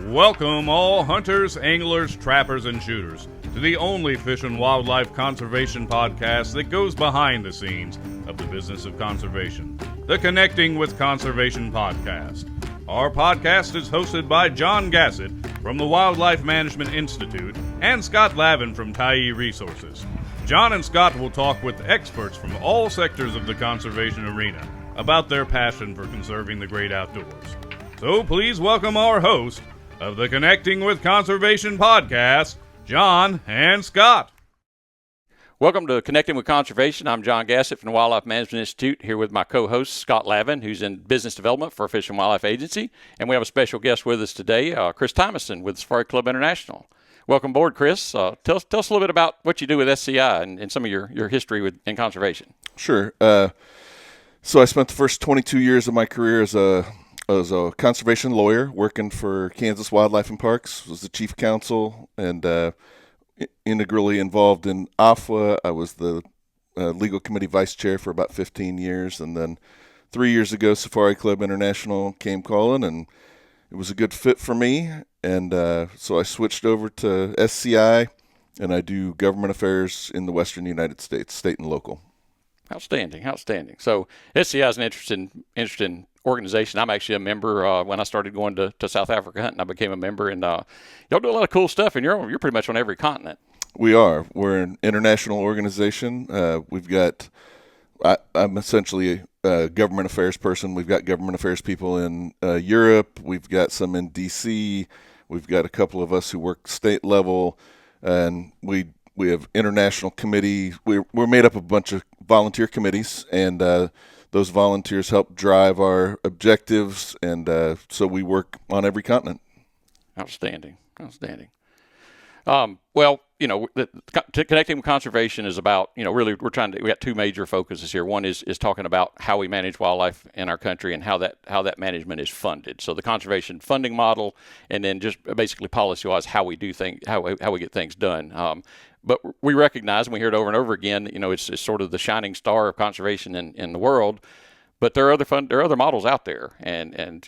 Welcome all hunters, anglers, trappers, and shooters to the only fish and wildlife conservation podcast that goes behind the scenes of the business of conservation, the Connecting with Conservation podcast. Our podcast is hosted by John Gassett from the Wildlife Management Institute and Scott Lavin from Tyee Resources. John and Scott will talk with experts from all sectors of the conservation arena about their passion for conserving the great outdoors. So please welcome our host of the Connecting with Conservation podcast, John and Scott. Welcome to Connecting with Conservation. I'm John Gassett from the Wildlife Management Institute, here with my co-host, Scott Lavin, who's in business development for Fish and Wildlife Agency. And we have a special guest with us today, Chris Tymeson with Safari Club International. Welcome aboard, Chris. Tell us a little bit about what you do with SCI and some of your history in conservation. Sure. So I spent the first 22 years of my career as a conservation lawyer working for Kansas Wildlife and Parks, was the chief counsel and integrally involved in AFWA. I was the legal committee vice chair for about 15 years. And then 3 years ago, Safari Club International came calling, and it was a good fit for me. And so I switched over to SCI, and I do government affairs in the western United States, state and local. Outstanding. So SCI is an interesting organization. I'm actually a member. When I started going to South Africa hunting, I became a member, and y'all do a lot of cool stuff, and you're pretty much on every continent. We are. We're an international organization. I'm essentially a government affairs person. We've got government affairs people in Europe. We've got some in D.C. We've got a couple of us who work state level, and we have international committee. We're made up of a bunch of volunteer committees, and those volunteers help drive our objectives, and so we work on every continent. Outstanding. Well, connecting with conservation is about, really we got two major focuses here. One is talking about how we manage wildlife in our country and how that management is funded. So the conservation funding model, and then just basically policy-wise how we do things, how we get things done. But we recognize, and we hear it over and over again, it's sort of the shining star of conservation in the world. But there are other models out there, and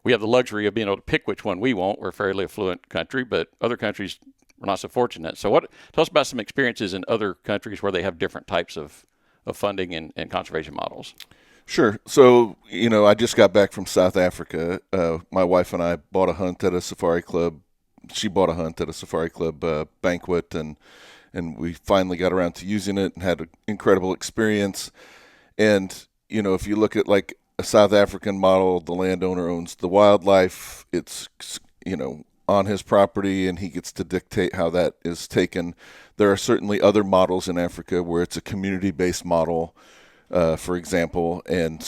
we have the luxury of being able to pick which one we want. We're a fairly affluent country, but other countries we're not so fortunate. So tell us about some experiences in other countries where they have different types of funding and conservation models. Sure. So, I just got back from South Africa. My wife and I bought a hunt at a safari club. She bought a hunt at a safari club banquet, and we finally got around to using it and had an incredible experience. And, if you look at like a South African model, the landowner owns the wildlife. It's, on his property, and he gets to dictate how that is taken. There are certainly other models in Africa where it's a community-based model, for example. And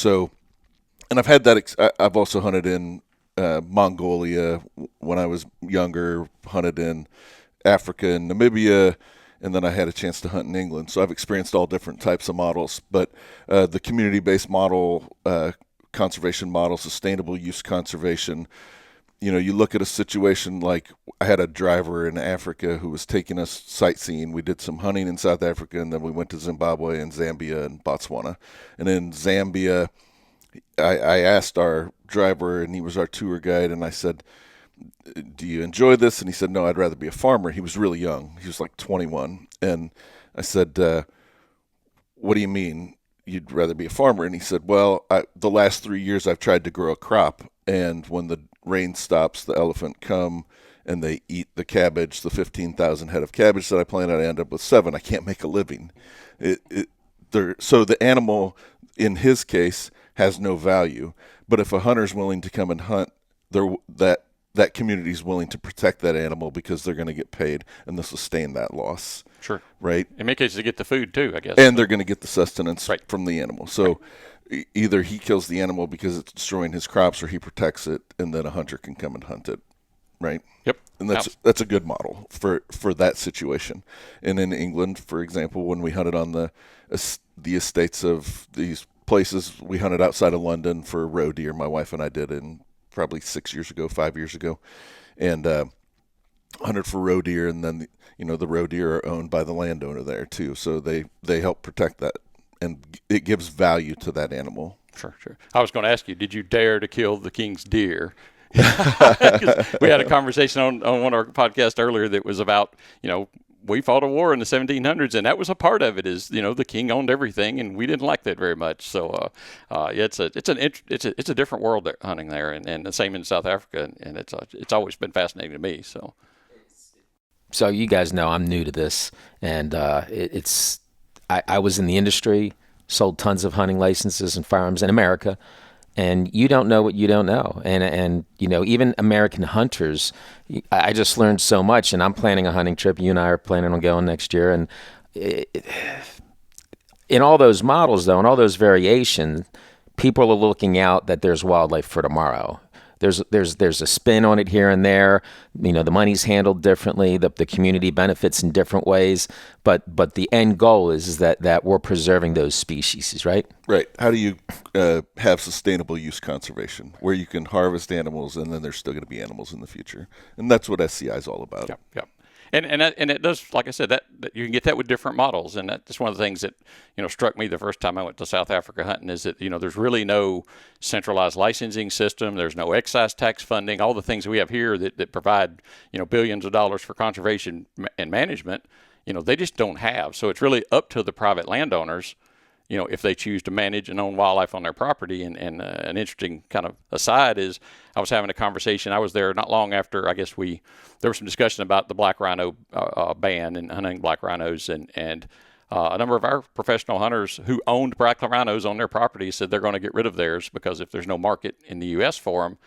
I've had that. I've also hunted in Mongolia when I was younger, hunted in Africa and Namibia, and then I had a chance to hunt in England. So I've experienced all different types of models. But the community-based model, conservation model, sustainable use conservation, you look at a situation like I had a driver in Africa who was taking us sightseeing. We did some hunting in South Africa, and then we went to Zimbabwe and Zambia and Botswana. And in Zambia, I asked our driver, and he was our tour guide, and I said, "Do you enjoy this?" And he said, "No, I'd rather be a farmer." He was really young. He was like 21. And I said, "What do you mean you'd rather be a farmer?" And he said, "Well, the last 3 years I've tried to grow a crop, and when the rain stops, the elephant come and they eat the cabbage, the 15,000 head of cabbage that I planted. I end up with 7. I can't make a living." So the animal, in his case, has no value. But if a hunter's willing to come and hunt, that community is willing to protect that animal because they're going to get paid and they'll sustain that loss. Sure. Right? In many cases, they get the food too, I guess. And they're going to get the sustenance right. from the animal. So either he kills the animal because it's destroying his crops, or he protects it, and then a hunter can come and hunt it. Right? Yep. And that's a good model for that situation. And in England, for example, when we hunted on the estates of these places, we hunted outside of London for roe deer. My wife and I did in probably 5 years ago, and hunted for roe deer. And then the roe deer are owned by the landowner there too, so they help protect that, and it gives value to that animal. Sure. I was going to ask you, did you dare to kill the king's deer? We had a conversation on one of our podcasts earlier that was about, we fought a war in the 1700s, and that was a part of it. Is the king owned everything, and we didn't like that very much. So, it's a different world hunting there, and the same in South Africa, and it's always been fascinating to me. So you guys know I'm new to this, and I was in the industry, sold tons of hunting licenses and firearms in America, and you don't know what you don't know. And even American hunters, I just learned so much, and I'm planning a hunting trip. You and I are planning on going next year. And in all those models, though, and all those variations, people are looking out that there's wildlife for tomorrow. There's a spin on it here and there. The money's handled differently. The community benefits in different ways. But the end goal is that we're preserving those species, right? Right. How do you have sustainable use conservation where you can harvest animals and then there's still going to be animals in the future? And that's what SCI is all about. Yep. And it does, like I said, that you can get that with different models, and that's one of the things that struck me the first time I went to South Africa hunting is that there's really no centralized licensing system, there's no excise tax funding, all the things that we have here that provide billions of dollars for conservation and management, they just don't have. So it's really up to the private landowners, if they choose to manage and own wildlife on their property. And an interesting kind of aside is I was having a conversation. I was there not long after, I guess there was some discussion about the black rhino ban and hunting black rhinos. And a number of our professional hunters who owned black rhinos on their property said they're going to get rid of theirs because if there's no market in the U.S. for them,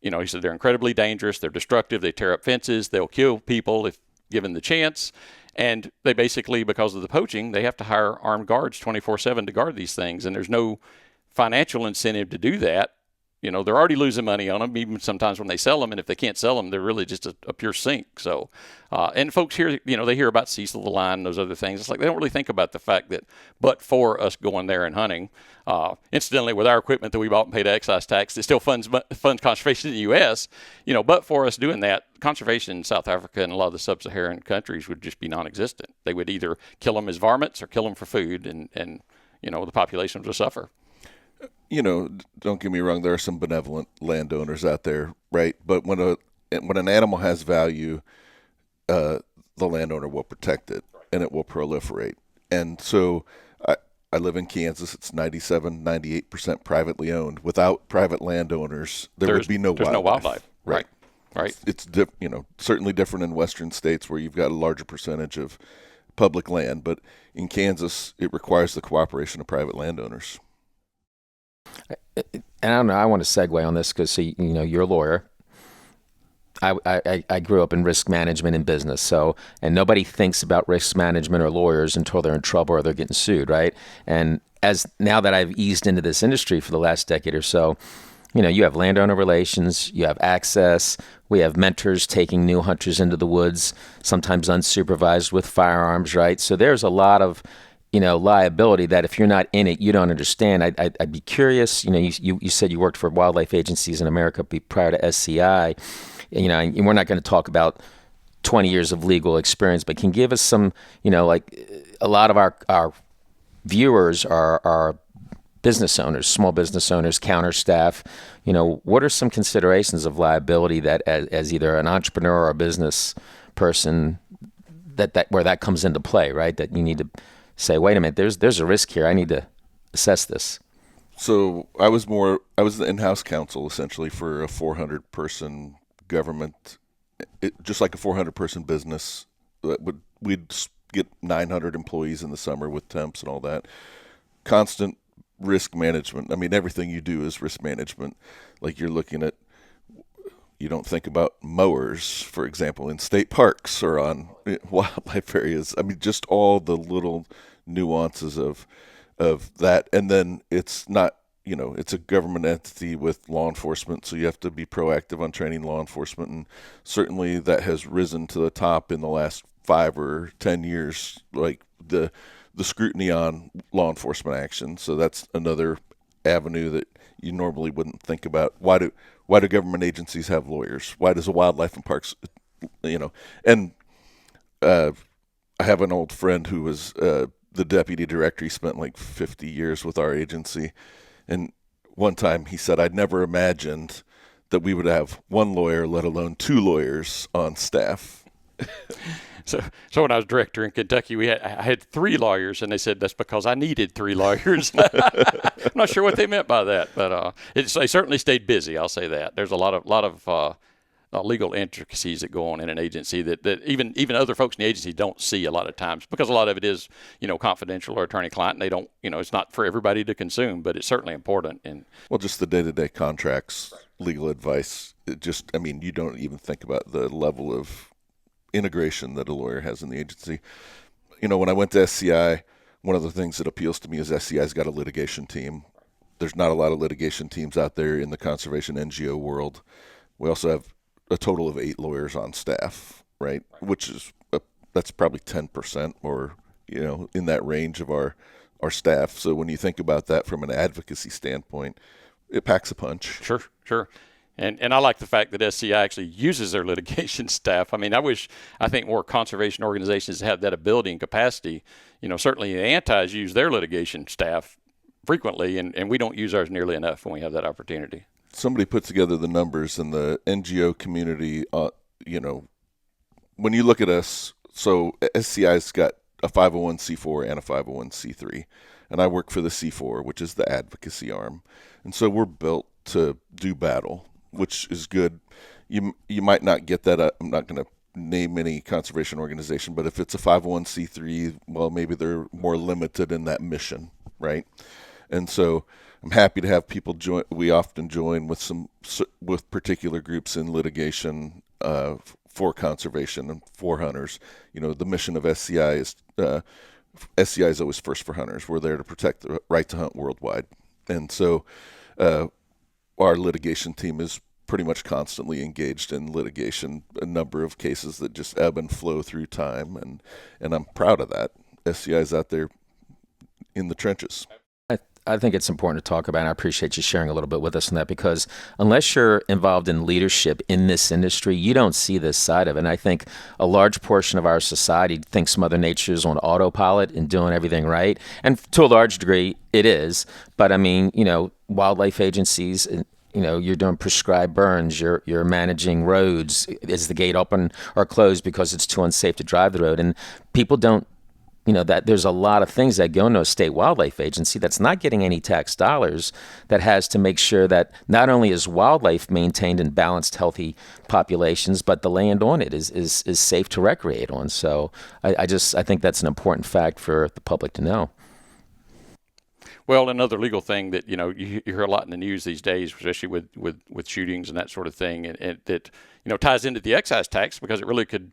he said they're incredibly dangerous. They're destructive. They tear up fences. They'll kill people if given the chance. And they basically, because of the poaching, they have to hire armed guards 24/7 to guard these things. And there's no financial incentive to do that. They're already losing money on them, even sometimes when they sell them. And if they can't sell them, they're really just a pure sink. So, and folks here, they hear about Cecil the Lion and those other things. It's like they don't really think about the fact that, but for us going there and hunting, incidentally, with our equipment that we bought and paid excise tax, it still funds conservation in the U.S. But for us doing that, conservation in South Africa and a lot of the sub-Saharan countries would just be non-existent. They would either kill them as varmints or kill them for food, and the populations would suffer. Don't get me wrong, there are some benevolent landowners out there, right? But when an animal has value, the landowner will protect it, and it will proliferate. And so I live in Kansas. It's 98% privately owned. Without private landowners, there would be no wildlife. There's no wildlife. Right. It's certainly different in Western states where you've got a larger percentage of public land. But in Kansas, it requires the cooperation of private landowners. And I don't know, I want to segue on this because, you're a lawyer. I grew up in risk management and business, and nobody thinks about risk management or lawyers until they're in trouble or they're getting sued, right? And now that I've eased into this industry for the last decade or so, you have landowner relations, you have access, we have mentors taking new hunters into the woods, sometimes unsupervised with firearms, right? So there's a lot of liability that if you're not in it, you don't understand. I'd be curious. You said you worked for wildlife agencies in America prior to SCI. And we're not going to talk about 20 years of legal experience, but can give us some, a lot of our viewers are business owners, small business owners, counter staff. What are some considerations of liability that as either an entrepreneur or a business person that where that comes into play, right? That you need to say, wait a minute, there's a risk here. I need to assess this. So I was the in-house counsel essentially for a 400-person government, just like a 400-person business. We'd get 900 employees in the summer with temps and all that. Constant risk management. I mean, everything you do is risk management. Like you don't think about mowers, for example, in state parks or on wildlife areas. I mean, just all the little nuances of that. And then it's not, it's a government entity with law enforcement, so you have to be proactive on training law enforcement. And certainly that has risen to the top in the last 5 or 10 years, like the scrutiny on law enforcement action. So that's another avenue that you normally wouldn't think about. Why do government agencies have lawyers? Why does a wildlife and parks, and I have an old friend who was the deputy director. He spent like 50 years with our agency. And one time he said, I'd never imagined that we would have one lawyer, let alone two lawyers on staff. So when I was director in Kentucky, I had 3 lawyers, and they said that's because I needed 3 lawyers. I'm not sure what they meant by that, but they certainly stayed busy. I'll say that. There's a lot of legal intricacies that go on in an agency that even other folks in the agency don't see a lot of times, because a lot of it is confidential or attorney-client, and they don't it's not for everybody to consume, but it's certainly important. And well, just the day-to-day contracts, legal advice. You don't even think about the level of integration that a lawyer has in the agency. When I went to SCI, one of the things that appeals to me is SCI's got a litigation team. There's not a lot of litigation teams out there in the conservation NGO world. We also have a total of 8 lawyers on staff, right? Which is that's probably 10% or in that range of our staff. So when you think about that from an advocacy standpoint, it packs a punch. Sure. And I like the fact that SCI actually uses their litigation staff. I think more conservation organizations have that ability and capacity. Certainly the antis use their litigation staff frequently, and we don't use ours nearly enough when we have that opportunity. Somebody put together the numbers in the NGO community. When you look at us, so SCI's got a 501c4 and a 501c3, and I work for the C4, which is the advocacy arm. And so we're built to do battle, which is good. You might not get that. I'm not going to name any conservation organization, but if it's a 501c3, well, maybe they're more limited in that mission, right? And so I'm happy to have people join. We often join with particular groups in litigation for conservation and for hunters. The mission of SCI is SCI is always first for hunters. We're there to protect the right to hunt worldwide, and so our litigation team is pretty much constantly engaged in litigation. A number of cases that just ebb and flow through time, and I'm proud of that. SCI is out there in the trenches. I think it's important to talk about, and I appreciate you sharing a little bit with us on that, because unless you're involved in leadership in this industry, you don't see this side of it. And I think a large portion of our society thinks Mother Nature's on autopilot and doing everything right. And to a large degree, it is. But wildlife agencies, you're doing prescribed burns, you're managing roads. Is the gate open or closed because it's too unsafe to drive the road? And people don't, that there's a lot of things that go into a state wildlife agency that's not getting any tax dollars, that has to make sure that not only is wildlife maintained in balanced, healthy populations, but the land on it is safe to recreate on. So I think that's an important fact for the public to know. Well, another legal thing that you hear a lot in the news these days, especially with shootings and that sort of thing, and that ties into the excise tax, because it really could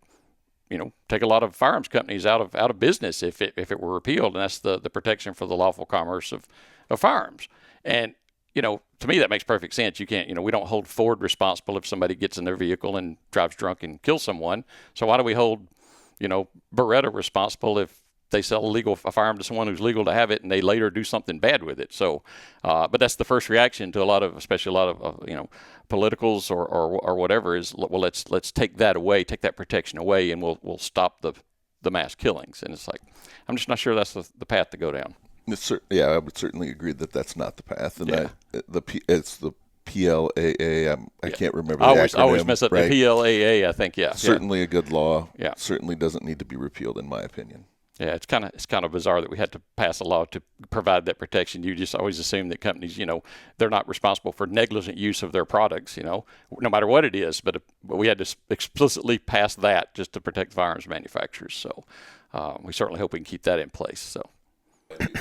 take a lot of firearms companies out of business if it were repealed, and that's the protection for the lawful commerce of firearms. And to me that makes perfect sense. You can't we don't hold Ford responsible if somebody gets in their vehicle and drives drunk and kills someone. So why do we hold Beretta responsible if they sell a firearm to someone who's legal to have it and they later do something bad with it? So, but that's the first reaction to especially a lot of politicals or whatever is, well, let's take that away, take that protection away, and we'll stop the mass killings. And it's like, I'm just not sure that's the path to go down. I would certainly agree that that's not the path, and it's the PLAA. I can't remember the acronym. I always mess up, right? The PLAA, I think. Certainly a good law. Certainly doesn't need to be repealed, in my opinion. Yeah, it's kind of bizarre that we had to pass a law to provide that protection. You just always assume that companies, they're not responsible for negligent use of their products, no matter what it is. But we had to explicitly pass that just to protect firearms manufacturers. So we certainly hope we can keep that in place. So.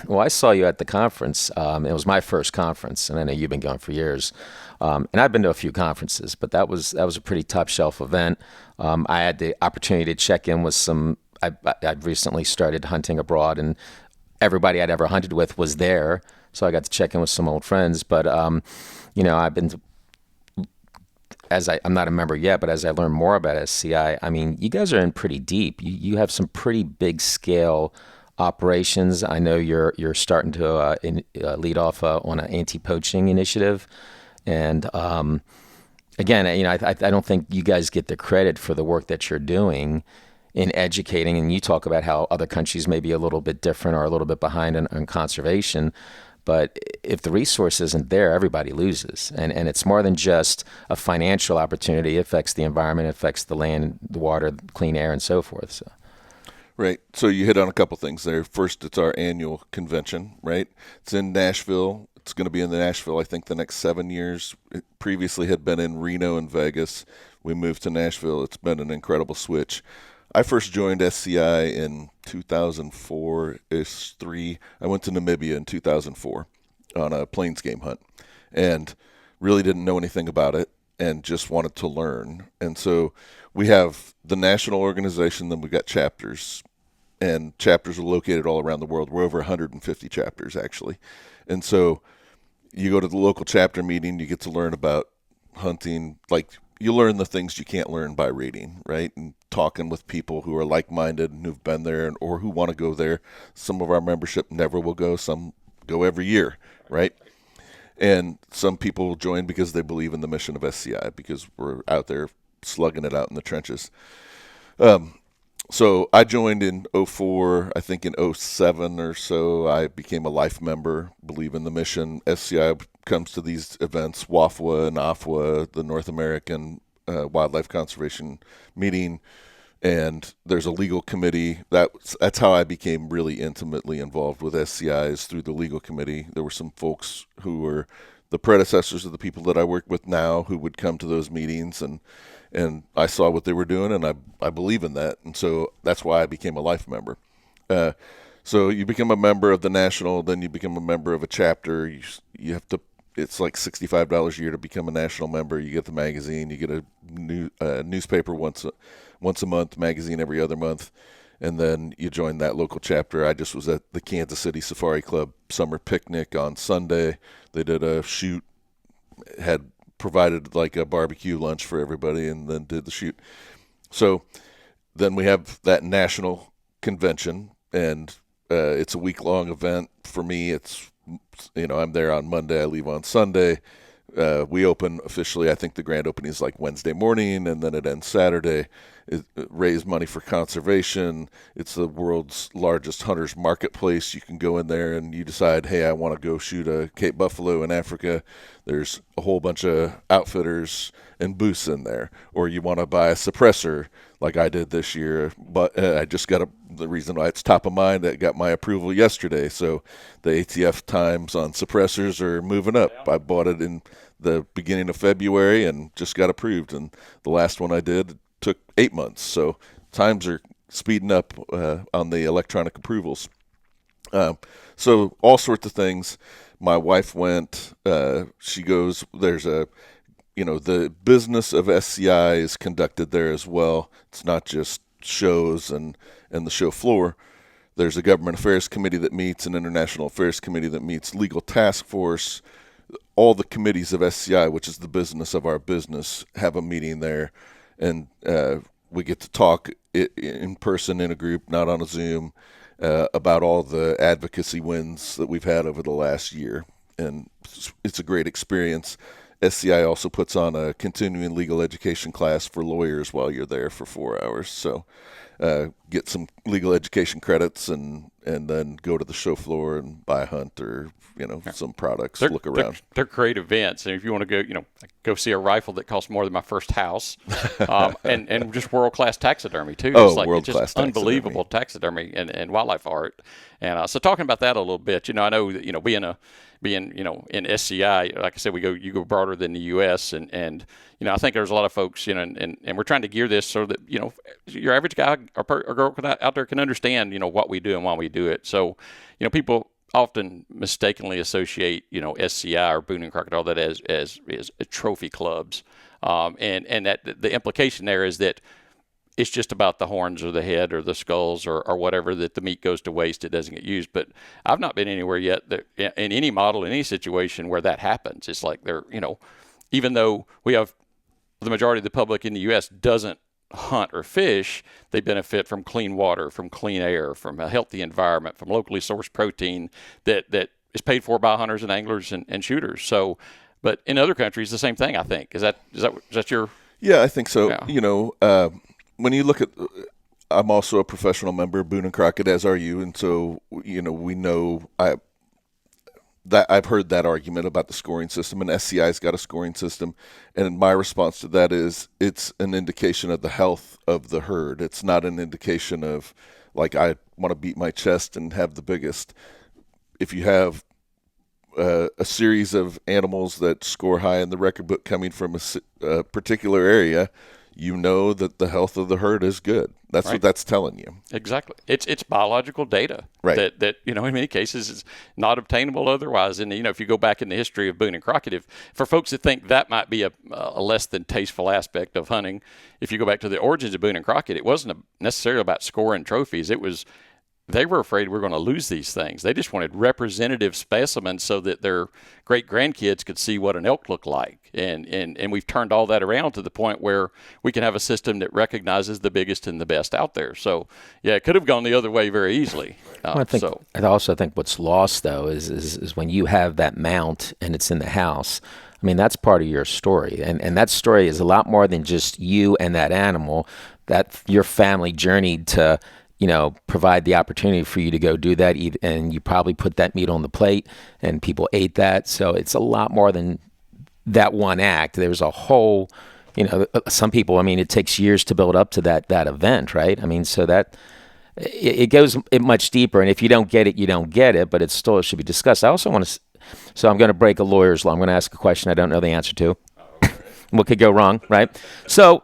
Well, I saw you at the conference. It was my first conference, and I know you've been going for years. And I've been to a few conferences, but that was a pretty top shelf event. I had the opportunity to check in with some. I'd recently started hunting abroad, and everybody I'd ever hunted with was there. So I got to check in with some old friends. But, I've been, I'm not a member yet, but as I learn more about SCI, you guys are in pretty deep. You have some pretty big scale operations. I know you're starting to lead off on an anti-poaching initiative. And again, I don't think you guys get the credit for the work that you're doing in educating, and you talk about how other countries may be a little bit different or a little bit behind on conservation, but if the resource isn't there, everybody loses. And it's more than just a financial opportunity. It affects the environment, it affects the land, the water, clean air, and so forth. So. Right. So you hit on a couple things there. First, it's our annual convention, right? It's in Nashville. It's going to be in Nashville, I think, the next 7 years. It previously had been in Reno and Vegas. We moved to Nashville. It's been an incredible switch. I first joined SCI in 2004-ish, 3. I went to Namibia in 2004 on a plains game hunt and really didn't know anything about it and just wanted to learn. And so we have the national organization, then we've got chapters, and chapters are located all around the world. We're over 150 chapters, actually. And so you go to the local chapter meeting, you get to learn about hunting. Like, you learn the things you can't learn by reading, right? And talking with people who are like-minded and who've been there or who want to go there. Some of our membership never will go. Some go every year, right? And some people join because they believe in the mission of SCI, because we're out there slugging it out in the trenches. So I joined in 04. I think in 07 or so, I became a life member, believe in the mission. SCI comes to these events, WAFWA and AFWA, the North American Wildlife Conservation Meeting, and there's a legal committee. That's how I became really intimately involved with SCI, is through the legal committee. There were some folks who were the predecessors of the people that I work with now who would come to those meetings, and I saw what they were doing, and I believe in that, and so that's why I became a life member. So you become a member of the national, then you become a member of a chapter. You have to. It's like $65 a year to become a national member. You get the magazine, you get a newspaper once a month, magazine every other month, and then you join that local chapter. I just was at the Kansas City Safari Club summer picnic on Sunday. They did a shoot, had provided like a barbecue lunch for everybody, and then did the shoot. So then we have that national convention, and it's a week-long event. For me, it's, I'm there on Monday, I leave on Sunday. We open officially, I think the grand opening is like Wednesday morning, and then it ends Saturday. It raise money for conservation. It's the world's largest hunters marketplace. You can go in there and you decide, hey, I want to go shoot a Cape buffalo in Africa. There's a whole bunch of outfitters and booths in there. Or you want to buy a suppressor like I did this year. But I just got the reason why it's top of mind, I got my approval yesterday. So the ATF times on suppressors are moving up. I bought it in the beginning of February and just got approved. And the last one I did took 8 months. So times are speeding up on the electronic approvals. So all sorts of things. My wife went, she goes, there's the business of SCI is conducted there as well. It's not just shows and the show floor. There's a government affairs committee that meets, an international affairs committee that meets, legal task force. All the committees of SCI, which is the business of our business, have a meeting there. And we get to talk in person in a group, not on a Zoom, about all the advocacy wins that we've had over the last year. And it's a great experience. SCI also puts on a continuing legal education class for lawyers while you're there for 4 hours. So get some legal education credits and then go to the show floor and buy a hunt or some products, look around. They're great events, and if you want to go see a rifle that costs more than my first house, and just world-class taxidermy too. World-class taxidermy. Unbelievable taxidermy and wildlife art. And so talking about that a little bit, I know that being in SCI, like I said, you go broader than the U.S. and I think there's a lot of folks, and we're trying to gear this so that your average guy or girl out there can understand what we do and why we do it. So people often mistakenly associate SCI or Boone and Crockett, all that as trophy clubs, and that the implication there is that it's just about the horns or the head or the skulls or whatever, that the meat goes to waste, it doesn't get used. But I've not been anywhere yet that in any model, in any situation where that happens. It's like even though we have the majority of the public in the U.S. doesn't hunt or fish, they benefit from clean water, from clean air, from a healthy environment, from locally sourced protein that is paid for by hunters and anglers and shooters. So, but in other countries, the same thing, I think. Is that your? Yeah, I think so. Yeah. When you look at, I'm also a professional member of Boone and Crockett, as are you, and so we know that I've heard that argument about the scoring system, and SCI's got a scoring system, and my response to that is it's an indication of the health of the herd. It's not an indication of, like, I want to beat my chest and have the biggest. If you have a series of animals that score high in the record book coming from a particular area, you know that the health of the herd is good. That's right. what that's telling you. Exactly. It's biological data right. that in many cases is not obtainable otherwise. And if you go back in the history of Boone and Crockett, for folks that think that might be a less than tasteful aspect of hunting, if you go back to the origins of Boone and Crockett, it wasn't necessarily about scoring trophies. It was they were afraid we're going to lose these things. They just wanted representative specimens so that their great-grandkids could see what an elk looked like. And we've turned all that around to the point where we can have a system that recognizes the biggest and the best out there. So, yeah, it could have gone the other way very easily. I also think what's lost, though, is when you have that mount and it's in the house. I mean, that's part of your story. And that story is a lot more than just you and that animal, that your family journeyed to – provide the opportunity for you to go do that. And you probably put that meat on the plate and people ate that. So it's a lot more than that one act. There's a whole, some people, it takes years to build up to that event, right? So that it goes much deeper. And if you don't get it, you don't get it, but it should be discussed. I also want to, so I'm going to break a lawyer's law. I'm going to ask a question I don't know the answer to. What could go wrong, right? So,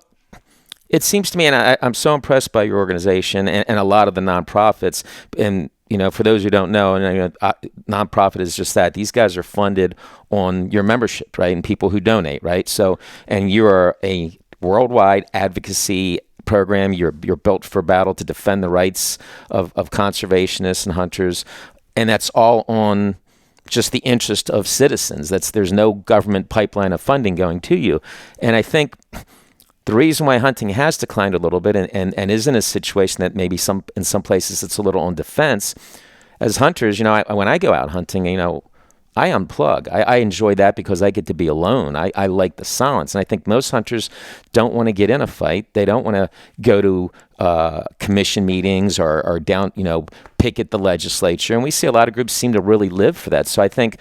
it seems to me, and I'm so impressed by your organization and a lot of the nonprofits. And, for those who don't know, nonprofit is just that. These guys are funded on your membership, right? And people who donate, right? So, and you are a worldwide advocacy program. You're built for battle to defend the rights of conservationists and hunters. And that's all on just the interest of citizens. There's no government pipeline of funding going to you. And I think the reason why hunting has declined a little bit and is in a situation that maybe in some places it's a little on defense, as hunters, when I go out hunting, I unplug. I enjoy that because I get to be alone. I like the silence. And I think most hunters don't want to get in a fight. They don't want to go to commission meetings or down, picket the legislature. And we see a lot of groups seem to really live for that. So I think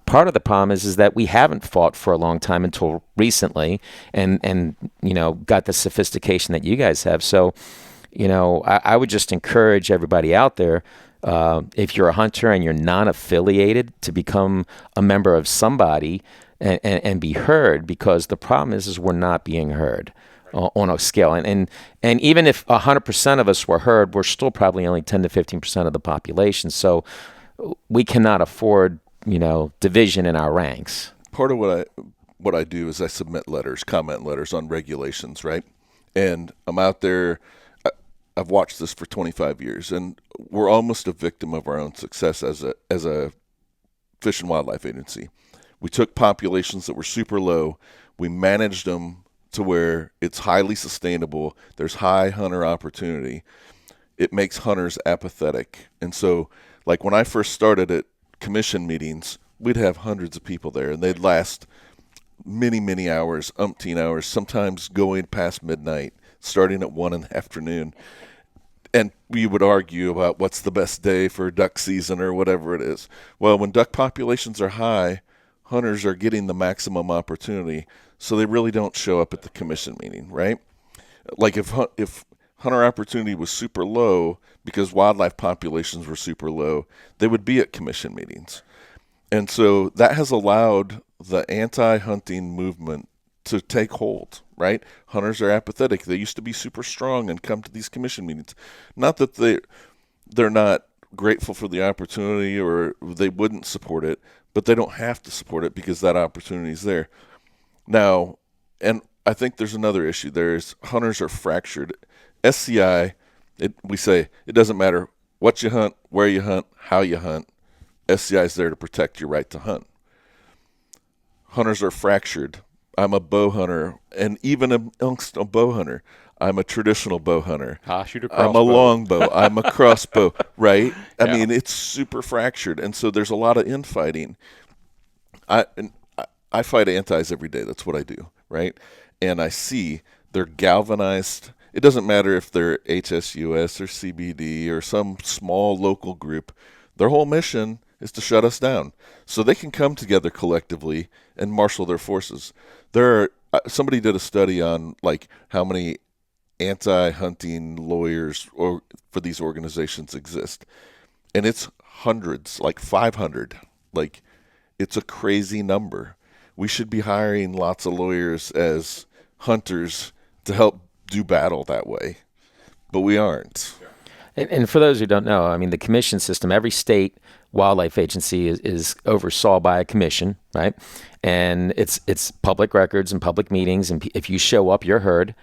part of the problem is that we haven't fought for a long time until recently and got the sophistication that you guys have. So, I would just encourage everybody out there, if you're a hunter and you're non-affiliated, to become a member of somebody and be heard, because the problem is we're not being heard on a scale. And even if 100% of us were heard, we're still probably only 10 to 15% of the population. So we cannot afford division in our ranks. Part of what I do is I submit comment letters on regulations, right? And I'm out there. I've watched this for 25 years, and we're almost a victim of our own success as a Fish and Wildlife agency. We took populations that were super low, we managed them to where it's highly sustainable. There's high hunter opportunity. It makes hunters apathetic, and so, like when I first started at commission meetings, we'd have hundreds of people there, and they'd last many, many hours, umpteen hours, sometimes going past midnight, starting at 1 in the afternoon. And we would argue about what's the best day for duck season or whatever it is. Well, when duck populations are high, hunters are getting the maximum opportunity, so they really don't show up at the commission meeting, right? Like if hunter opportunity was super low because wildlife populations were super low, they would be at commission meetings. And so that has allowed the anti-hunting movement to take hold, right? Hunters are apathetic. They used to be super strong and come to these commission meetings. Not that they're not grateful for the opportunity or they wouldn't support it, but they don't have to support it because that opportunity is there. Now, and I think there's another issue. Hunters are fractured. SCI, we say it doesn't matter what you hunt, where you hunt, how you hunt. SCI is there to protect your right to hunt. Hunters are fractured. I'm a bow hunter, and even amongst a bow hunter, I'm a traditional bow hunter. I shoot a crossbow. I'm a longbow. I'm a crossbow, right? I mean, it's super fractured, and so there's a lot of infighting. I fight antis every day. That's what I do, right? And I see they're galvanized. It doesn't matter if they're HSUS or CBD or some small local group. Their whole mission is to shut us down so they can come together collectively and marshal their forces. There are, somebody did a study on like how many anti-hunting lawyers or for these organizations exist, and it's hundreds, like 500. Like, it's a crazy number. We should be hiring lots of lawyers as hunters to help do battle that way, but we aren't. And for those who don't know, I mean, the commission system, every state wildlife agency is oversaw by a commission, right? And it's public records and public meetings, and if you show up, you're heard.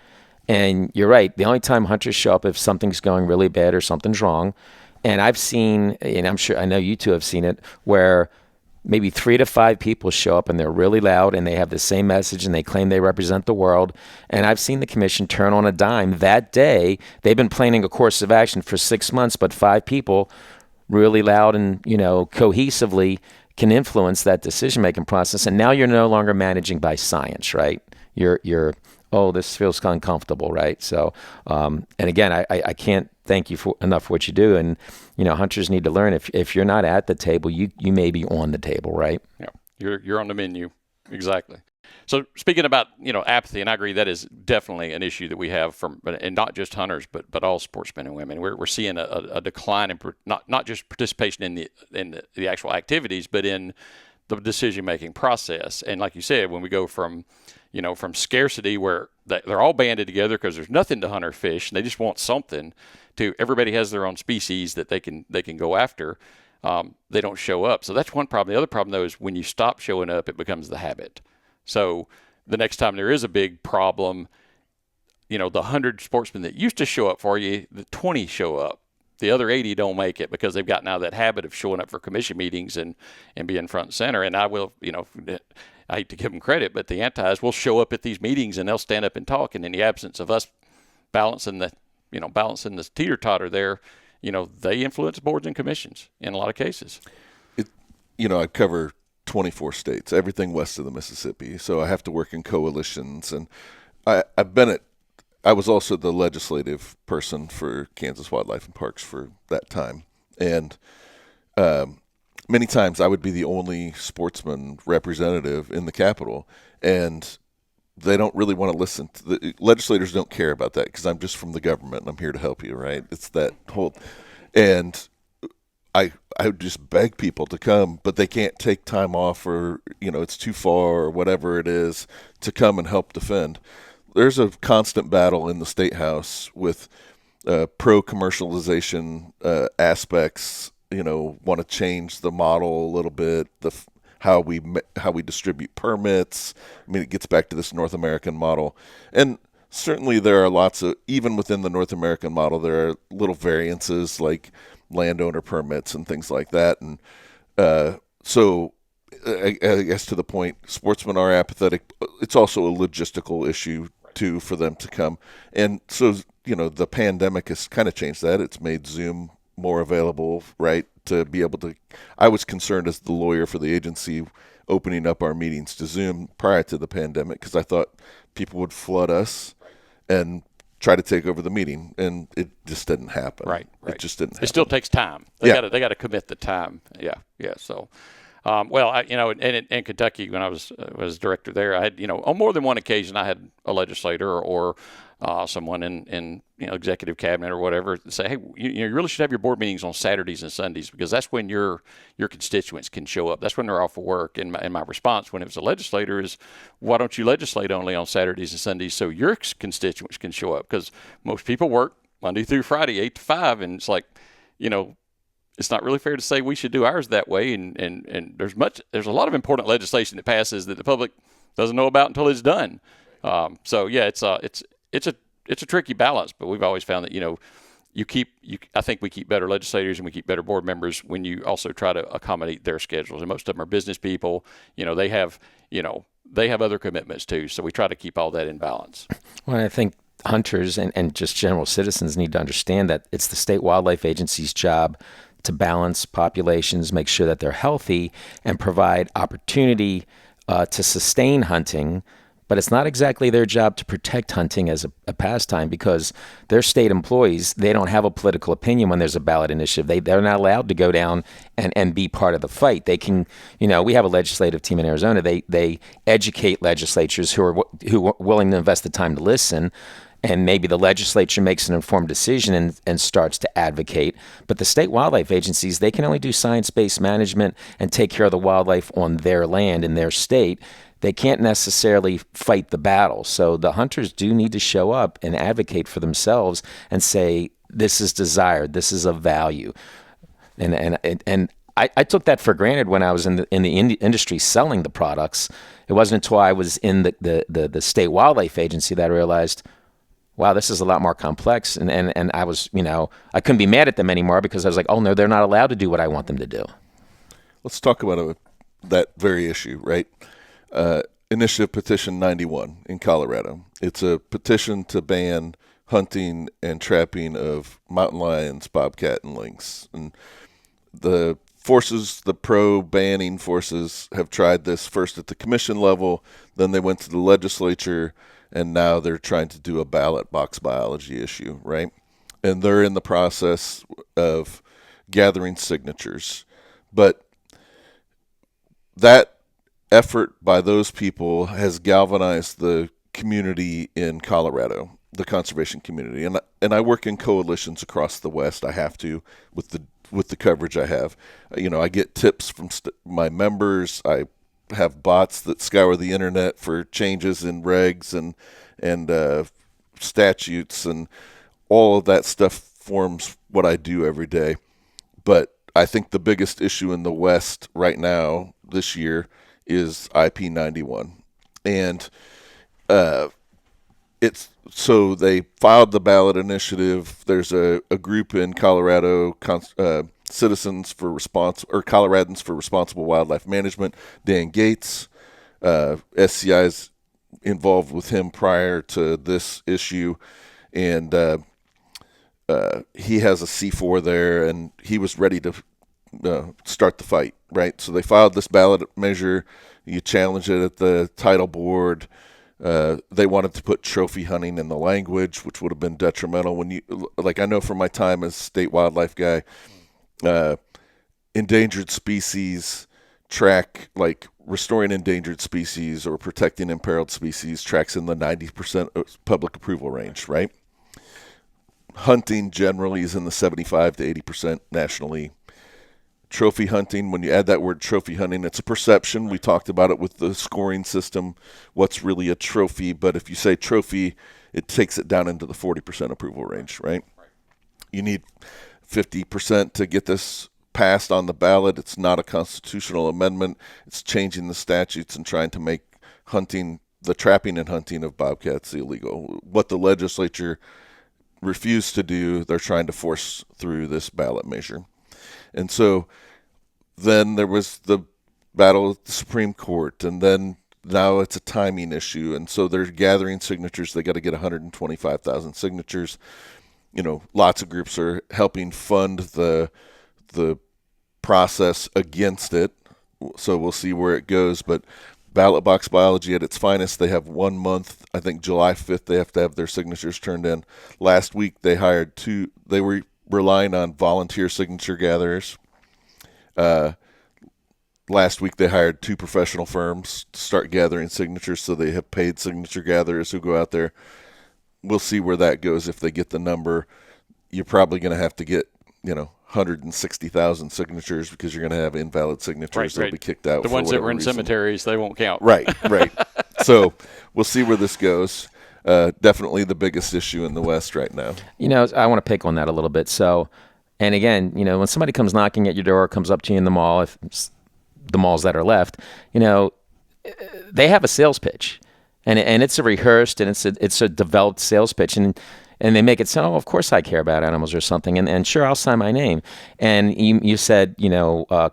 And you're right, the only time hunters show up if something's going really bad or something's wrong. And I've seen, and I'm sure, I know you two have seen it, where maybe 3 to 5 people show up and they're really loud and they have the same message and they claim they represent the world. And I've seen the commission turn on a dime that day. They've been planning a course of action for 6 months, but 5 people really loud and, cohesively can influence that decision-making process. And now you're no longer managing by science, right? You're oh, this feels uncomfortable, right? So, and again, I can't thank you enough for what you do. And, hunters need to learn if you're not at the table, you may be on the table, right? Yeah, you're on the menu. Exactly. So speaking about, apathy, and I agree that is definitely an issue that we have and not just hunters, but all sportsmen and women. We're seeing a decline in not just participation in the actual activities, but in the decision-making process. And like you said, when we go from scarcity where they're all banded together because there's nothing to hunt or fish and they just want something, to everybody has their own species that they can go after, they don't show up. So that's one problem. The other problem, though, is when you stop showing up, it becomes the habit. So the next time there is a big problem, the 100 sportsmen that used to show up for you, the 20 show up. The other 80 don't make it because they've gotten out of that habit of showing up for commission meetings and being front and center. And I will, I hate to give them credit, but the antis will show up at these meetings and they'll stand up and talk. And in the absence of us balancing the teeter-totter there, they influence boards and commissions in a lot of cases. I cover 24 states, everything west of the Mississippi. So I have to work in coalitions. And I was also the legislative person for Kansas Wildlife and Parks for that time. And many times I would be the only sportsman representative in the Capitol. And they don't really want to listen. The legislators don't care about that because I'm just from the government and I'm here to help you, right? It's that whole – and I would just beg people to come, but they can't take time off or, it's too far or whatever it is to come and help defend. There's a constant battle in the State House with pro-commercialization aspects, want to change the model a little bit, how we distribute permits. I mean, it gets back to this North American model. And certainly there are lots of, even within the North American model, there are little variances like landowner permits and things like that. And so I guess to the point, sportsmen are apathetic. It's also a logistical issue too for them to come. And so, the pandemic has kind of changed that. It's made Zoom more available, right, to be able to. I was concerned as the lawyer for the agency opening up our meetings to Zoom prior to the pandemic because I thought people would flood us and try to take over the meeting, and it just didn't happen. Right. It just didn't happen. It still takes time. They got to commit the time. Yeah. So, in Kentucky, when I was director there, I had, on more than one occasion, I had a legislator or someone in executive cabinet or whatever say, hey, you really should have your board meetings on Saturdays and Sundays because that's when your constituents can show up. That's when they're off of work. And my response when it was a legislator is, why don't you legislate only on Saturdays and Sundays so your constituents can show up? Because most people work Monday through Friday, 8 to 5, and it's like, it's not really fair to say we should do ours that way. And there's a lot of important legislation that passes that the public doesn't know about until it's done. It's a tricky balance, but we've always found that, I think we keep better legislators and we keep better board members when you also try to accommodate their schedules. And most of them are business people. They have other commitments too. So we try to keep all that in balance. Well, I think hunters and just general citizens need to understand that it's the State Wildlife Agency's job to balance populations, make sure that they're healthy, and provide opportunity to sustain hunting, but it's not exactly their job to protect hunting as a pastime, because they're state employees. They don't have a political opinion when there's a ballot initiative. They're not allowed to go down and be part of the fight. They can, we have a legislative team in Arizona. They educate legislatures who are willing to invest the time to listen, and maybe the legislature makes an informed decision and starts to advocate. But the state wildlife agencies, they can only do science-based management and take care of the wildlife on their land in their state. They can't necessarily fight the battle. So the hunters do need to show up and advocate for themselves and say, this is desired, this is of value. And I took that for granted when I was in the industry selling the products. It wasn't until I was in the state wildlife agency that I realized, wow, this is a lot more complex. And I was, I couldn't be mad at them anymore, because I was like, oh no, they're not allowed to do what I want them to do. Let's talk about that very issue, right? Initiative Petition 91 in Colorado. It's a petition to ban hunting and trapping of mountain lions, bobcat, and lynx. And the pro-banning forces have tried this first at the commission level, then they went to the legislature, and now they're trying to do a ballot box biology issue, right? And they're in the process of gathering signatures. But that effort by those people has galvanized the community in Colorado, the conservation community. And I work in coalitions across the West. I have to, with the coverage I have. I get tips from my members. I have bots that scour the internet for changes in regs and statutes, and all of that stuff forms what I do every day. But I think the biggest issue in the West right now this year is IP 91. And so they filed the ballot initiative. There's a group in Colorado, Citizens for Coloradans for Responsible Wildlife Management. Dan Gates, SCI's involved with him prior to this issue, and he has a C4 there, and he was ready to start the fight, right? So they filed this ballot measure. You challenge it at the title board. They wanted to put trophy hunting in the language, which would have been detrimental. I know from my time as state wildlife guy, endangered species track, like restoring endangered species or protecting imperiled species, tracks in the 90% public approval range, right? Hunting generally is in the 75 to 80% nationally. Trophy hunting, when you add that word trophy hunting, it's a perception. We talked about it with the scoring system, what's really a trophy. But if you say trophy, it takes it down into the 40% approval range, right? You need 50% to get this passed on the ballot. It's not a constitutional amendment. It's changing the statutes and trying to make the trapping and hunting of bobcats illegal. What the legislature refused to do, they're trying to force through this ballot measure. And so then there was the battle at the Supreme Court, and then now it's a timing issue. And so they're gathering signatures. They got to get 125,000 signatures. Lots of groups are helping fund the process against it. So we'll see where it goes. But ballot box biology at its finest, they have 1 month. I think July 5th they have to have their signatures turned in. Last week they hired two. They were relying on volunteer signature gatherers. Last week they hired 2 professional firms to start gathering signatures, so they have paid signature gatherers who go out there. We'll see where that goes. If they get the number, you're probably going to have to get 160,000 signatures, because you're going to have invalid signatures. They'll be kicked out. The ones that were in cemeteries, they won't count. Right. So we'll see where this goes. Definitely the biggest issue in the West right now. I want to pick on that a little bit. So, and again, when somebody comes knocking at your door, comes up to you in the mall, if it's the malls that are left, they have a sales pitch, and it's a rehearsed and it's a developed sales pitch, and they make it sound, of course I care about animals or something, and sure, I'll sign my name. And you said,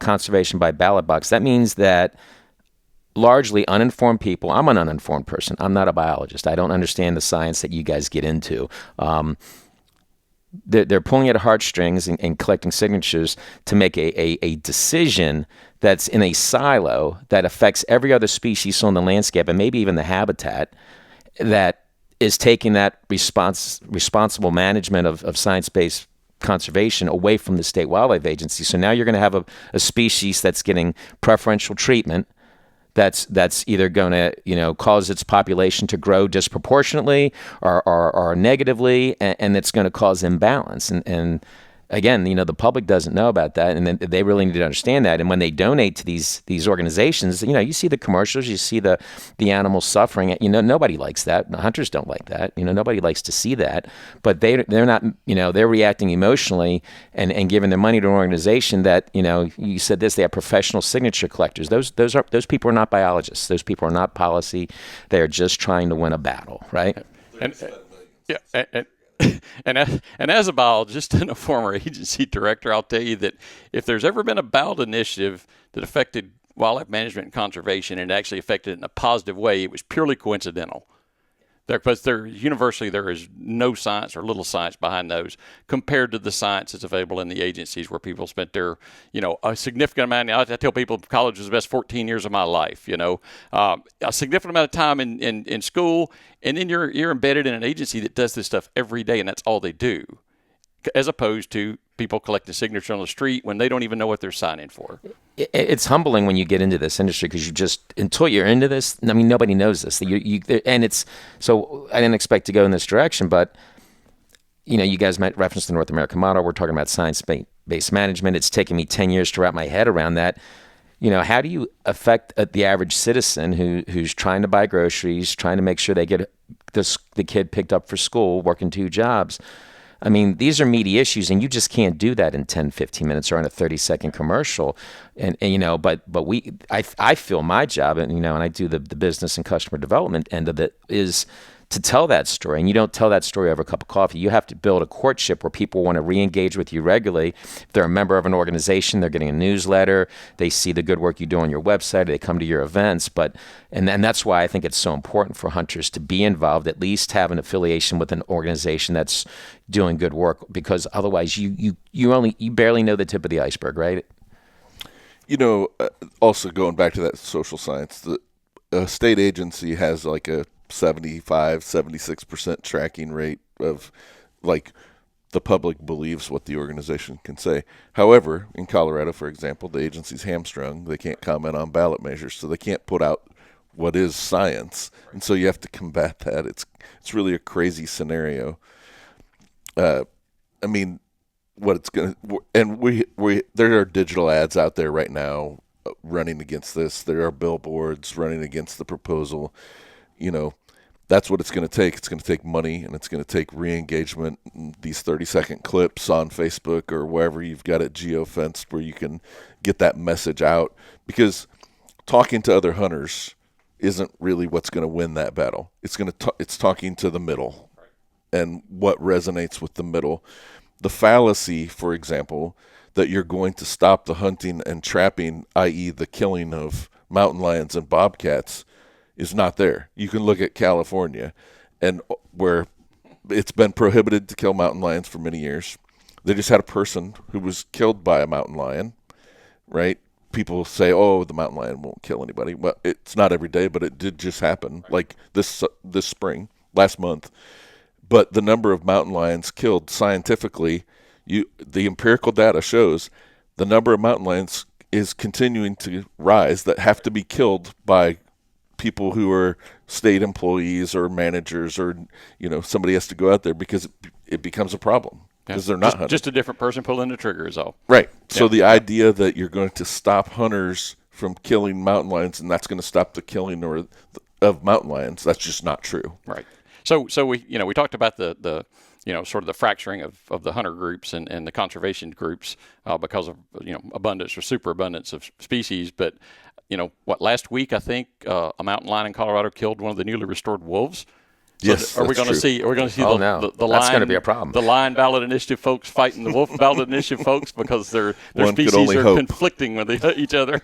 conservation by ballot box. That means that largely uninformed people. I'm an uninformed person. I'm not a biologist. I don't understand the science that you guys get into. They're pulling at heartstrings and collecting signatures to make a decision that's in a silo that affects every other species on the landscape and maybe even the habitat, that is taking that responsible management of science-based conservation away from the state wildlife agency. So now you're going to have a species that's getting preferential treatment, that's either going to cause its population to grow disproportionately or negatively, and it's going to cause imbalance. And again, the public doesn't know about that, and then they really need to understand that. And when they donate to these organizations, you see the commercials, you see the animals suffering. Nobody likes that. The hunters don't like that. Nobody likes to see that. But they're not. They're reacting emotionally and giving their money to an organization that you said this. They have professional signature collectors. Those people are not biologists. Those people are not policy. They are just trying to win a battle, right? And as a biologist and a former agency director, I'll tell you that if there's ever been a ballot initiative that affected wildlife management and conservation and actually affected it in a positive way, it was purely coincidental. Because universally there is no science or little science behind those compared to the science that's available in the agencies where people spent their, a significant amount. I tell people college was the best 14 years of my life, a significant amount of time in school, and then you're embedded in an agency that does this stuff every day, and that's all they do, as opposed to people collecting signatures on the street when they don't even know what they're signing for. It's humbling when you get into this industry because until you're into this, nobody knows this. And it's so I didn't expect to go in this direction, but you guys might reference the North American model. We're talking about science-based management. It's taken me 10 years to wrap my head around that. How do you affect the average citizen who's trying to buy groceries, trying to make sure they get the kid picked up for school, working 2 jobs? I mean, these are meaty issues, and you just can't do that in 10, 15 minutes or in a 30-second commercial. And I feel my job, and I do the business and customer development end of it, is to tell that story. And you don't tell that story over a cup of coffee. You have to build a courtship where people want to re-engage with you regularly. If they're a member of an organization, they're getting a newsletter, they see the good work you do on your website, they come to your events. And that's why I think it's so important for hunters to be involved, at least have an affiliation with an organization that's doing good work, because otherwise you barely know the tip of the iceberg, right? Also going back to that social science, the state agency has like a 76% tracking rate of the public believes what the organization can say. However, in Colorado, for example, the agency's hamstrung. They can't comment on ballot measures, so they can't put out what is science. And so you have to combat that. It's really a crazy scenario. What it's going to, and there are digital ads out there right now running against this. There are billboards running against the proposal. That's what it's going to take. It's going to take money, and it's going to take re-engagement. These 30-second clips on Facebook or wherever you've got it geo-fenced where you can get that message out. Because talking to other hunters isn't really what's going to win that battle. It's talking to the middle and what resonates with the middle. The fallacy, for example, that you're going to stop the hunting and trapping, i.e. the killing of mountain lions and bobcats, is not there. You can look at California, and where it's been prohibited to kill mountain lions for many years. They just had a person who was killed by a mountain lion, right? People say, oh, the mountain lion won't kill anybody. Well, it's not every day, but it did just happen, like this spring, last month. But the number of mountain lions killed scientifically, the empirical data shows the number of mountain lions is continuing to rise that have to be killed by people who are state employees or managers, or somebody has to go out there because it becomes a problem because they're not hunting. Just a different person pulling the trigger is all. Right. So the idea that you're going to stop hunters from killing mountain lions and that's going to stop the killing of mountain lions, that's just not true. Right. So we talked about the sort of the fracturing of the hunter groups and the conservation groups because of abundance or superabundance of species, but last week I think a mountain lion in Colorado killed one of the newly restored wolves. So yes, are we going to see? Are we going to see the that's lion? going to be a problem. The lion ballot initiative folks fighting the wolf ballot initiative folks because their species are conflicting with each other.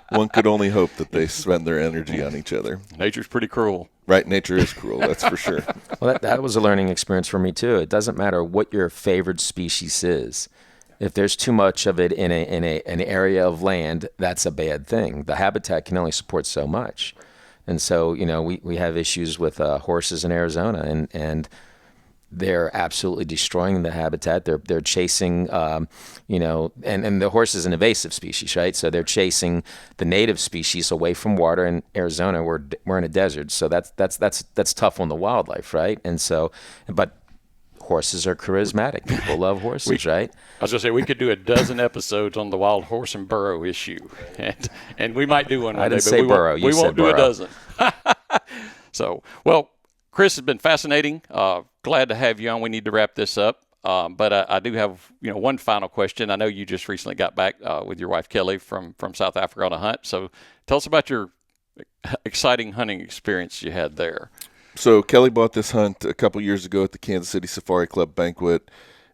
One could only hope that they spend their energy on each other. Nature's pretty cruel. Right, nature is cruel. That's for sure. Well, that was a learning experience for me too. It doesn't matter what your favorite species is. If there's too much of it in an area of land, that's a bad thing. The habitat can only support so much. And so, we have issues with horses in Arizona, and they're absolutely destroying the habitat. They're chasing, and the horse is an invasive species, right? So they're chasing the native species away from water. In Arizona, we're in a desert, so that's tough on the wildlife, right? And so, but horses are charismatic. People love horses, right? I was going to say, we could do a dozen episodes on the wild horse and burro issue, and we might do one. I didn't day, say but burro. We won't do burro. a dozen. So, well, Chris, has been fascinating. Glad to have you on. We need to wrap this up. But I do have, one final question. I know you just recently got back with your wife, Kelly, from South Africa on a hunt. So tell us about your exciting hunting experience you had there. So Kelly bought this hunt a couple years ago at the Kansas City Safari Club banquet,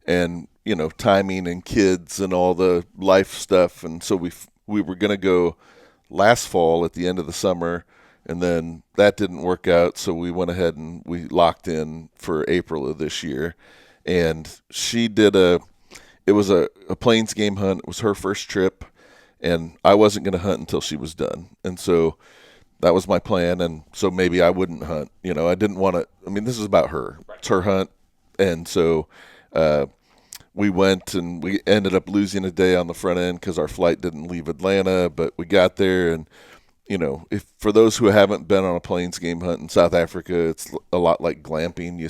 and timing and kids and all the life stuff, and so we were going to go last fall at the end of the summer, and then that didn't work out, so we went ahead and we locked in for April of this year. And she did it was a plains game hunt. It was her first trip, and I wasn't going to hunt until she was done, and so that was my plan. And so maybe I wouldn't hunt. I didn't want to. I mean, this is about her. It's her hunt. And so we went, and we ended up losing a day on the front end because our flight didn't leave Atlanta. But we got there, and if for those who haven't been on a plains game hunt in South Africa, it's a lot like glamping. We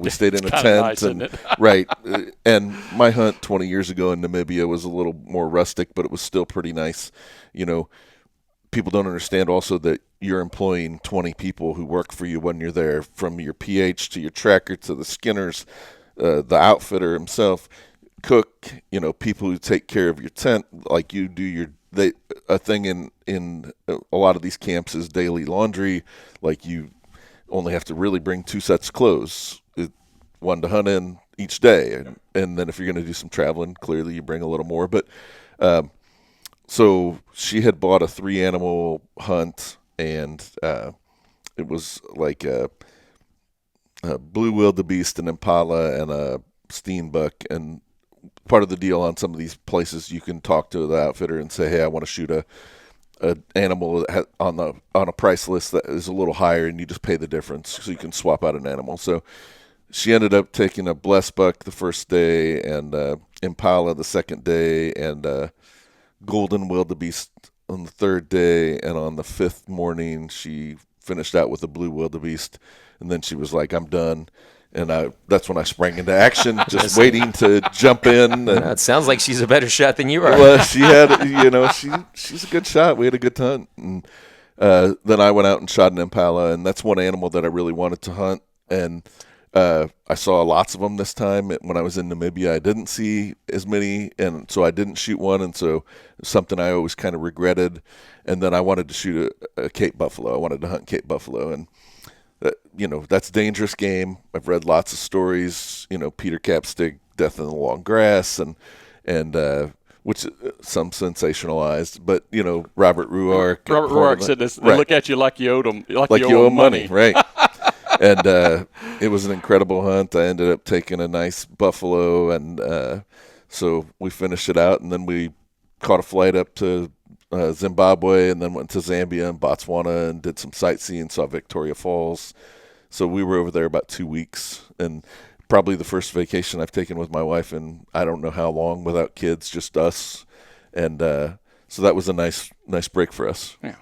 stayed in a tent, nice, and right. And my hunt 20 years ago in Namibia was a little more rustic, but it was still pretty nice. People don't understand also that you're employing 20 people who work for you when you're there, from your PH to your tracker to the skinners, the outfitter himself, cook, people who take care of your tent, like you do a thing in a lot of these camps is daily laundry. Like, you only have to really bring 2 sets of clothes, one to hunt in each day. And then if you're going to do some traveling, clearly you bring a little more. But so she had bought a 3-animal hunt, and it was like a blue wildebeest, an impala, and a steenbuck. And part of the deal on some of these places, you can talk to the outfitter and say, hey, I want to shoot a animal on a price list that is a little higher, and you just pay the difference, so you can swap out an animal. So she ended up taking a blessed buck the first day, and impala the second day, and golden wildebeest on the third day, and on the 5th morning she finished out with a blue wildebeest, and then she was like, I'm done. And that's when I sprang into action, just waiting to jump in. And, it sounds like she's a better shot than you are. Well, she had, she's a good shot. We had a good hunt. And then I went out and shot an impala, and that's one animal that I really wanted to hunt. And I saw lots of them this time. When I was in Namibia, I didn't see as many, and so I didn't shoot one. And so it's something I always kind of regretted. And then I wanted to shoot a Cape buffalo. I wanted to hunt Cape buffalo, and that's dangerous game. I've read lots of stories, Peter Capstick, death in the long grass, and which some sensationalized, but Robert Ruark said this. They look at you like you owed them, like you owe them money, right? And it was an incredible hunt. I ended up taking a nice buffalo, and so we finished it out, and then we caught a flight up to Zimbabwe, and then went to Zambia and Botswana and did some sightseeing, saw Victoria Falls. So we were over there about 2 weeks, and probably the first vacation I've taken with my wife in I don't know how long, without kids, just us. And so that was a nice break for us. Yeah.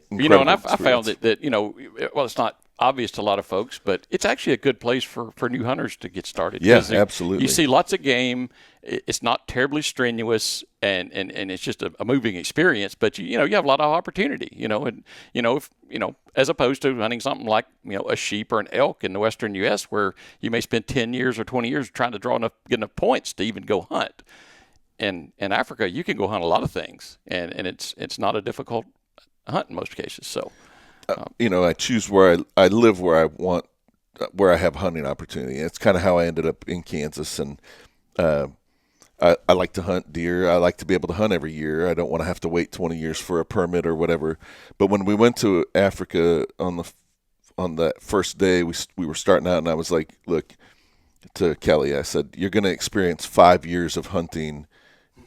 And I found that well, it's not obvious to a lot of folks, but it's actually a good place for new hunters to get started. Yeah, absolutely. You see lots of game. It's not terribly strenuous, and it's just a moving experience. But you have a lot of opportunity. If as opposed to hunting something like a sheep or an elk in the western U.S., where you may spend 10 years or 20 years trying to get enough points to even go hunt. In Africa, you can go hunt a lot of things, and it's not a difficult hunt in most cases. So. I choose where I live, where I want, where I have hunting opportunity. It's kind of how I ended up in Kansas, and I like to hunt deer. I like to be able to hunt every year. I don't want to have to wait 20 years for a permit or whatever. But when we went to Africa on that first day, we were starting out, and I was like, look, to Kelly, I said, you're going to experience 5 years of hunting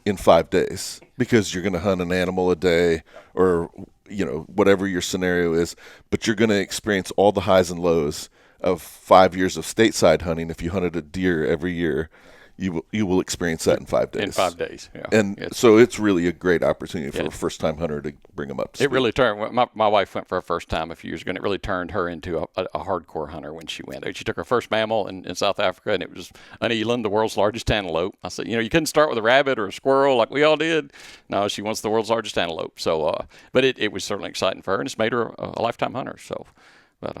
in 5 days, because you're going to hunt an animal a day, or whatever your scenario is, but you're going to experience all the highs and lows of 5 years of stateside hunting. If you hunted a deer every year, you will experience that in 5 days. In 5 days, yeah. And so it's really a great opportunity for a first-time hunter to bring them up to speed. It really turned. My wife went for her first time a few years ago, and it really turned her into a hardcore hunter when she went. She took her first mammal in South Africa, and it was an eland, the world's largest antelope. I said, you couldn't start with a rabbit or a squirrel like we all did. No, she wants the world's largest antelope. So, but it was certainly exciting for her, and it's made her a lifetime hunter. So. But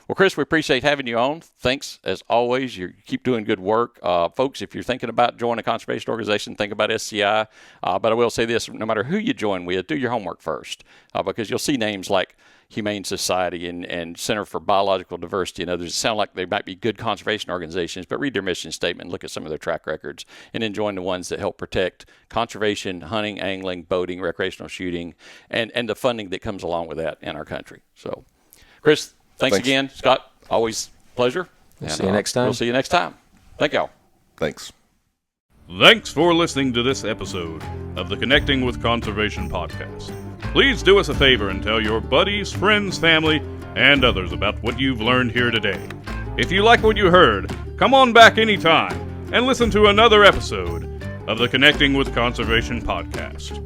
well, Chris, we appreciate having you on. Thanks, as always. You keep doing good work. Folks, if you're thinking about joining a conservation organization, think about SCI. But I will say this, no matter who you join with, do your homework first, because you'll see names like Humane Society and Center for Biological Diversity and others. It sound like they might be good conservation organizations, but read their mission statement, look at some of their track records, and then join the ones that help protect conservation, hunting, angling, boating, recreational shooting, and the funding that comes along with that in our country. So, Chris, Thanks again, Scott. Always a pleasure. See you next time. We'll see you next time. Thank y'all. Thanks. Thanks for listening to this episode of the Connecting with Conservation podcast. Please do us a favor and tell your buddies, friends, family, and others about what you've learned here today. If you like what you heard, come on back anytime and listen to another episode of the Connecting with Conservation podcast.